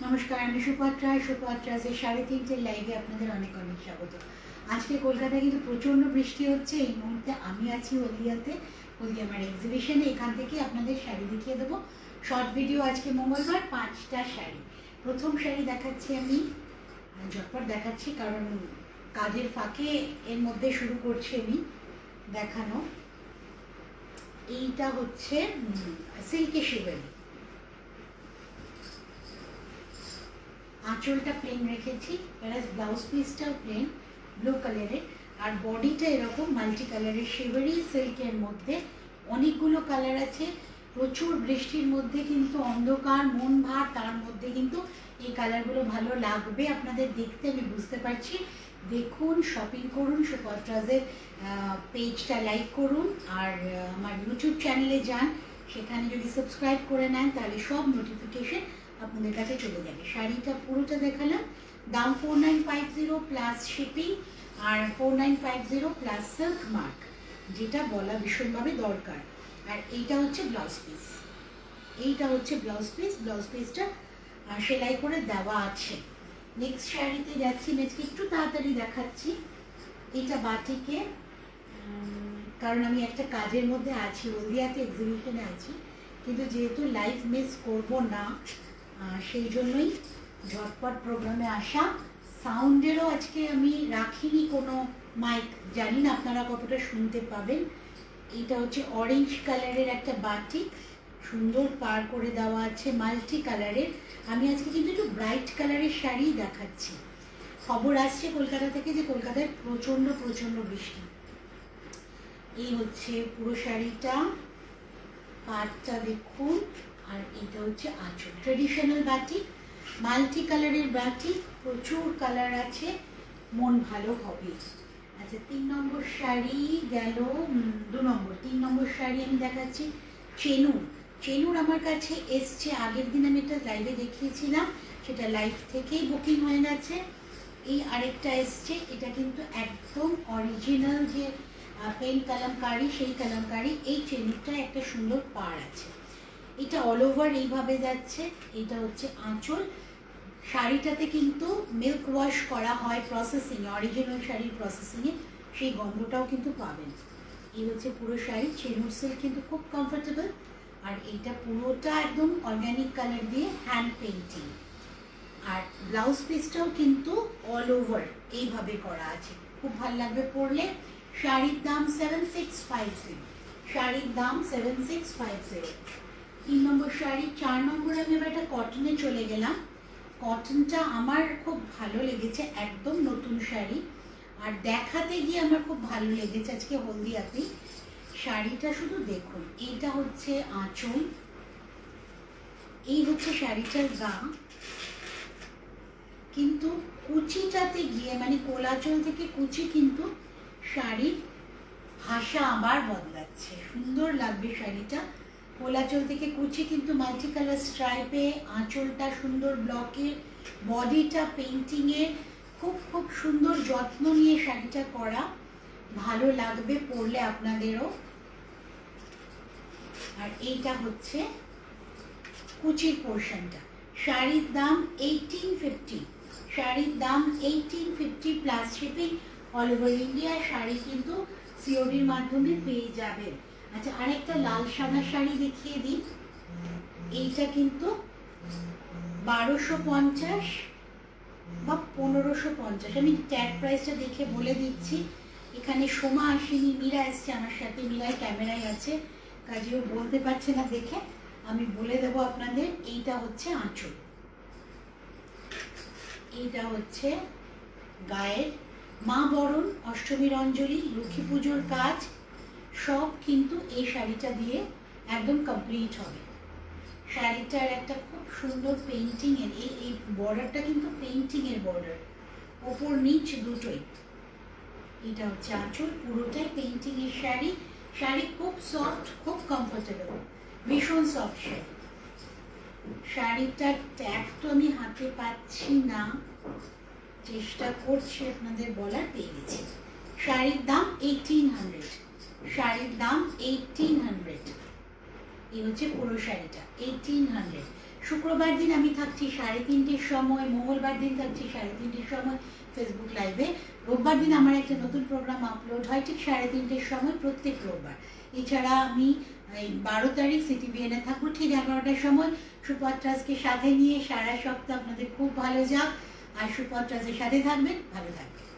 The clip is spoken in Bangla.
নমস্কার, আমি সুপাত্রাসের 3:30 লাইভে আপনাদের অনেক অনেক স্বাগত। আজকে কলকাতায় কিন্তু প্রচণ্ড বৃষ্টি হচ্ছে। এই মুহূর্তে আমি আছি হলদিয়াতে, হলদিয়া আমার এক্সিবিশনে। এখান থেকে আপনাদের শাড়ি দেখিয়ে দেবো। Short video. আজকে মঙ্গলবার, 5টা শাড়ি। প্রথম শাড়ি দেখাচ্ছি আমি, ঝটপট দেখাচ্ছি কারণ কাজের ফাঁকে এর মধ্যে শুরু করছি আমি দেখানো। এইটা হচ্ছে সিল্কি শিবেরি। আঁচলটা প্লেন রেখেছি, প্লাস ব্লাউজ পিসটাও প্লেন ব্লু কালারের, আর বডিটা এরকম মাল্টি কালারের শিভারি সিল্কের মধ্যে। অনেকগুলো কালার আছে। প্রচুর বৃষ্টির মধ্যে কিন্তু অন্ধকার মন ভার, তার মধ্যে কিন্তু এই কালারগুলো ভালো লাগবে আপনাদের দেখতে, আমি বুঝতে পারছি। দেখুন, শপিং করুন, সুপাত্রাজের পেজটা লাইক করুন, আর আমার ইউটিউব চ্যানেলে যান। সেখানে যদি সাবস্ক্রাইব করে নেন তাহলে সব নোটিফিকেশন আপনাদের কাছে চলে যাবে। শাড়িটা পুরোটা দেখালাম। দাম 4950 প্লাস শিপিং, আর 4950 প্লাস সিল্ক মার্ক, যেটা বলা ভীষণভাবে দরকার। আর এইটা হচ্ছে ব্লাউজ পিস, এইটা হচ্ছে ব্লাউজ পিস। ব্লাউজ পিসটা সেলাই করে দেওয়া আছে। নেক্সট শাড়িতে যাচ্ছি, নেক্সট একটু তাড়াতাড়ি দেখাচ্ছি। এটা বাটিকে, কারণ আমি একটা কাজের মধ্যে আছি, হলদিয়াতে এক্সিবিশনে আছি, কিন্তু যেহেতু লাইভ মিস করব না, সেই জন্যই ঝটপট প্রোগ্রামে আসা। সাউন্ডেরও আজকে আমি রাখিনি কোনো মাইক, জানি না আপনারা কতটা শুনতে পাবেন। এটা হচ্ছে অরেঞ্জ কালারের একটা বাটিক, সুন্দর পার করে দেওয়া আছে, মাল্টি কালারের। আমি আজকে কিন্তু একটু ব্রাইট কালারের শাড়ি দেখাচ্ছি। খবর আসছে কলকাতা থেকে যে কলকাতায় প্রচণ্ড প্রচণ্ড বৃষ্টি। এই হচ্ছে পুরো শাড়িটা, পাটটা দেখুন, আর এটা হচ্ছে আঁচল। ট্রেডিশনাল বাটিক, মাল্টি কালারের বাটিক, প্রচুর কালার আছে, মন ভালো হবে। আচ্ছা, 3 নম্বর শাড়ি গেল। 2 নম্বর, 3 নম্বর শাড়ি আমি দেখাচ্ছি। চেনুর। চেনুর আমার কাছে এসছে, আগের দিন আমি একটা লাইভে দেখিয়েছিলাম, সেটা লাইভ থেকেই বুকিং হয়ে গেছে। এই আরেকটা এসছে, এটা কিন্তু একদম অরিজিনাল যে পেন কালামকারি, সেই কালামকারি। এই চেনুরটা একটা সুন্দর পাড় আছে। এটা অল ওভার এইভাবে যাচ্ছে। এটা হচ্ছে আঁচল। শাড়িটাতে কিন্তু মিল্ক ওয়াশ করা হয় প্রসেসিংয়ে, অরিজিনাল শাড়ির প্রসেসিংয়ে, সেই গন্ধটাও কিন্তু পাবেন। এই হচ্ছে পুরো শাড়ি। চেনুর সিল্ক কিন্তু খুব কমফোর্টেবল। আর এইটা পুরোটা একদম অর্গ্যানিক কালার দিয়ে হ্যান্ড পেন্টিং। আর ব্লাউজ পিসটাও কিন্তু অল ওভার এইভাবে করা আছে, খুব ভালো লাগবে পরলে। শাড়ির দাম 7650, শাড়ির দাম 7650। 3 নম্বর শাড়ি। 4 নম্বরে আমি এবার একটা কটনে চলে গেলাম। কটনটা আমার খুব ভালো লেগেছে, একদম নতুন শাড়ি, আর দেখাতে গিয়ে আমার খুব ভালো লেগেছে আজকে হলদিয়াতে। শাড়িটা শুধু দেখুন। এইটা হচ্ছে আঁচল, এই হচ্ছে শাড়িটার গা। কিন্তু কুচিটাতে গিয়ে, মানে কোলাচল থেকে কুচি, কিন্তু শাড়ির ভাষা আবার বদলাচ্ছে, সুন্দর লাগবে শাড়িটা। কোলাচল থেকে কুচি কিন্তু মাল্টি কালার স্ট্রাইপে, আঁচলটা সুন্দর ব্লকের, বডিটা পেন্টিংয়ের, খুব খুব সুন্দর যত্ন নিয়ে শাড়িটা করা, ভালো লাগবে পরলে আপনাদেরও। আর এইটা হচ্ছে কুচির পোর্শনটা। শাড়ির দাম 1850, শাড়ির দাম 1850 plus shipping, all over India. Sari কিন্তু সিওডির মাধ্যমে পেয়ে যাবেন। আচ্ছা, আরেকটা লাল সাদা শাড়ি দেখিয়ে দিই। এইটা কিন্তু 1250 বা 1550, আমি ট্যাগ প্রাইসটা দেখে বলে দিচ্ছি। এখানে সোমা আসেনি, মীরা এসছে আমার সাথে, মীরায় ক্যামেরায় আছে, কাজেও বলতে পারছে না দেখে আমি বলে দেবো আপনাদের। এইটা হচ্ছে আঁচল, এইটা হচ্ছে গায়ের। মা বরণ, অষ্টমীর অঞ্জলি, লক্ষ্মী পুজোর কাজ সব কিন্তু এই শাড়িটা দিয়ে একদম কমপ্লিট হবে। শাড়িটার একটা খুব সুন্দর পেইন্টিংয়ের, এই বর্ডারটা কিন্তু পেইন্টিংয়ের বর্ডার, ওপর নিচ দুটোই। এটা হচ্ছে আঁচল, পুরোটাই পেইন্টিংয়ের শাড়ি। শাড়ি খুব সফট, খুব কমফোর্টেবল, ভীষণ সফট শাড়ি। শাড়িটার ট্যাগ তো আমি হাতে পাচ্ছি না, চেষ্টা করছি আপনাদের বলার, পেয়ে গেছি। শাড়ির দাম 1800, শাড়ির দাম 1800। এই হচ্ছে পুরো শাড়িটা 1800। শুক্রবার দিন আমি থাকছি 3:30 সময়, মঙ্গলবার দিন থাকছি 3:30 সময় ফেসবুক লাইভে। রোববার দিন আমার একটা নতুন প্রোগ্রাম আপলোড হয় ঠিক 3:30 সময় প্রত্যেক রোববার। এছাড়া আমি এই 12 তারিখ সিটি বিএনে থাকবো ঠিক 11টার সময়। সুপত্রাজকে সাথে নিয়ে সারা সপ্তাহ আপনাদের খুব ভালো যাক, আর সুপত্রাজের সাথে থাকবেন, ভালো থাকবেন।